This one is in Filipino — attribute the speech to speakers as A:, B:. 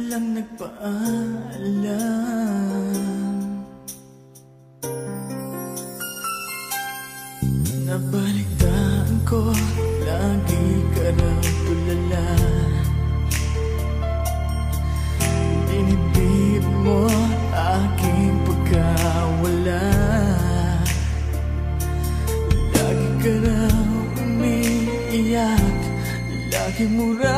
A: lang nagpaalam. Nabalitaan ko, lagi ka raw tulala. Dinibdib mo aking pagkawala. Lagi ka raw umiiyak, lagi mo raw